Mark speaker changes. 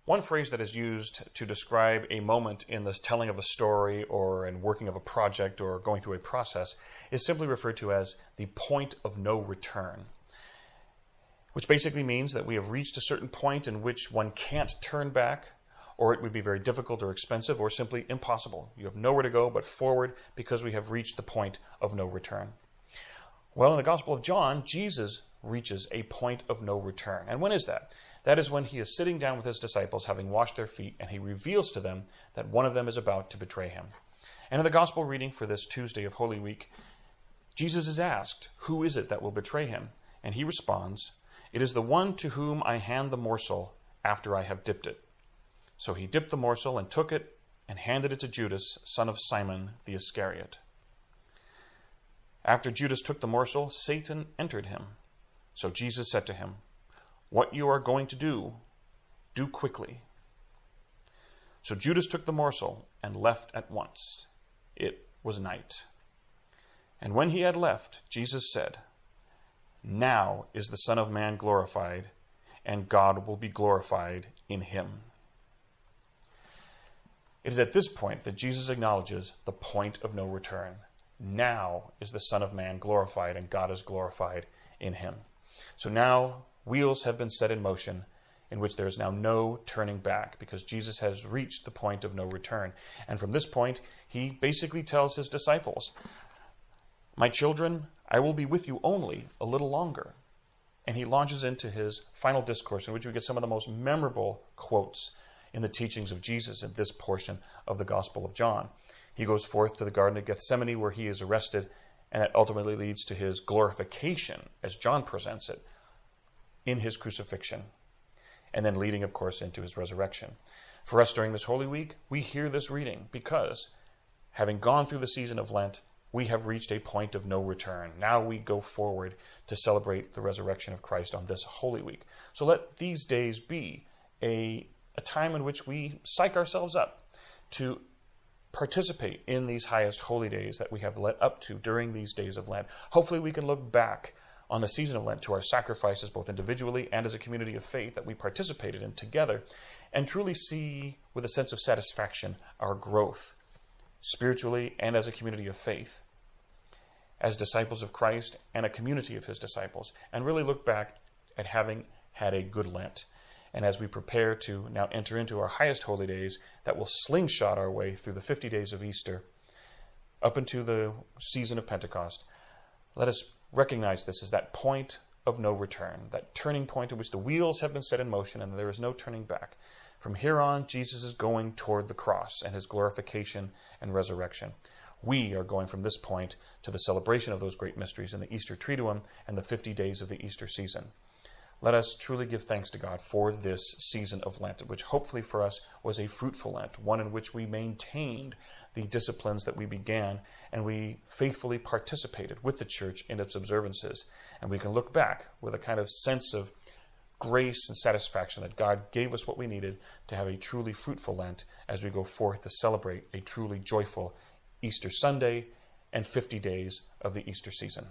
Speaker 1: One phrase that is used to describe a moment in the telling of a story or in working of a project or going through a process is simply referred to as the point of no return, which basically means that we have reached a certain point in which one can't turn back, or it would be very difficult or expensive or simply impossible. You have nowhere to go but forward because we have reached the point of no return. Well, in the Gospel of John, Jesus reaches a point of no return. And when is that? That is when he is sitting down with his disciples, having washed their feet, and he reveals to them that one of them is about to betray him. And in the Gospel reading for this Tuesday of Holy Week, Jesus is asked, "Who is it that will betray him?" And he responds, "It is the one to whom I hand the morsel after I have dipped it." So he dipped the morsel and took it and handed it to Judas, son of Simon the Iscariot. After Judas took the morsel, Satan entered him. So Jesus said to him, "What you are going to do, do quickly." So Judas took the morsel and left at once. It was night. And when he had left, Jesus said, "Now is the Son of Man glorified, and God will be glorified in him." It is at this point that Jesus acknowledges the point of no return. Now is the Son of Man glorified, and God is glorified in him. So now wheels have been set in motion in which there is now no turning back, because Jesus has reached the point of no return. And from this point, he basically tells his disciples, "My children, I will be with you only a little longer." And he launches into his final discourse, in which we get some of the most memorable quotes in the teachings of Jesus in this portion of the Gospel of John. He goes forth to the Garden of Gethsemane, where he is arrested, and that ultimately leads to his glorification, as John presents it, in his crucifixion, and then leading, of course, into his resurrection. For us during this Holy Week, we hear this reading because, having gone through the season of Lent, we have reached a point of no return. Now we go forward to celebrate the resurrection of Christ on this Holy Week. So let these days be a time in which we psych ourselves up to participate in these highest holy days that we have led up to during these days of Lent. Hopefully we can look back on the season of Lent to our sacrifices, both individually and as a community of faith that we participated in together, and truly see with a sense of satisfaction our growth spiritually and as a community of faith, as disciples of Christ and a community of his disciples, and really look back at having had a good Lent. And as we prepare to now enter into our highest holy days that will slingshot our way through the 50 days of Easter up into the season of Pentecost, let us recognize this as that point of no return, that turning point at which the wheels have been set in motion and there is no turning back. From here on, Jesus is going toward the cross and his glorification and resurrection. We are going from this point to the celebration of those great mysteries in the Easter Triduum and the 50 days of the Easter season. Let us truly give thanks to God for this season of Lent, which hopefully for us was a fruitful Lent, one in which we maintained the disciplines that we began, and we faithfully participated with the church in its observances. And we can look back with a kind of sense of grace and satisfaction that God gave us what we needed to have a truly fruitful Lent as we go forth to celebrate a truly joyful Easter Sunday and 50 days of the Easter season.